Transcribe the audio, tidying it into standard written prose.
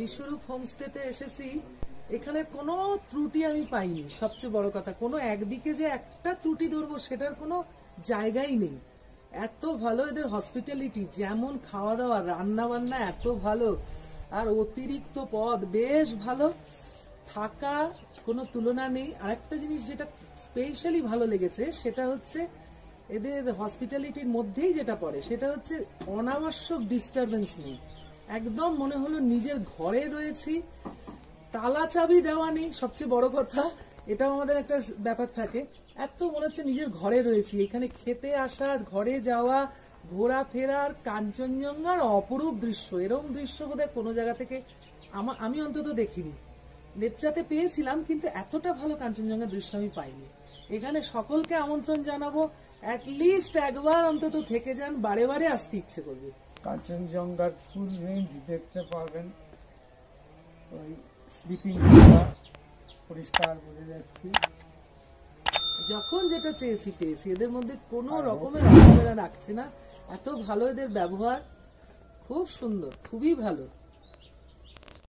বিশ্বরূপ হোমস্টেতে এসেছি, এখানে কোনো ত্রুটি আমি পাইনি। সবচেয়ে বড় কথা, কোনো একদিকে যে একটা ত্রুটি ধরবো সেটার কোনো জায়গাই নেই। এত ভালো এদের হসপিটালিটি, যেমন খাওয়া দাওয়া, রান্না বান্না এত ভালো, আর অতিরিক্ত পদ বেশ ভালো, থাকা কোনো তুলনা নেই। আরেকটা জিনিস যেটা স্পেশালি ভালো লেগেছে সেটা হচ্ছে এদের হসপিটালিটির মধ্যেই যেটা পড়ে সেটা হচ্ছে অনাবশ্যক ডিস্টারবেন্স নেই। একদম মনে হলো নিজের ঘরে রয়েছি, তালা চাবি দেওয়া নেই। সবচেয়ে বড় কথা, এটাও আমাদের একটা ব্যাপার থাকে, এত মনে হচ্ছে নিজের ঘরে রয়েছি। এখানে খেতে আসা, ঘরে যাওয়া, ঘোরাফেরার, কাঞ্চনজঙ্ঘার অপরূপ দৃশ্য। এরকম দৃশ্য বোধহয় কোনো জায়গা থেকে আমি অন্তত দেখিনি। লেপচাতে পেয়েছিলাম, কিন্তু এতটা ভালো কাঞ্চনজঙ্ঘার দৃশ্য আমি পাইনি। এখানে সকলকে আমন্ত্রণ জানাবো, অ্যাটলিস্ট একবার অন্তত থেকে যান, বারে বারে আসতে ইচ্ছে করবে। কাঞ্চনজঙ্ঘার ফুল রেঞ্জ দেখতে পারবেন। ওই স্লিপিং পরিষ্কার বোঝা যাচ্ছে। যখন যেটা চেয়েছি পেয়েছি। এদের মধ্যে কোনো রকমের অবহেলা রাখছে না, এত ভালো এদের ব্যবহার, খুব সুন্দর, খুবই ভালো।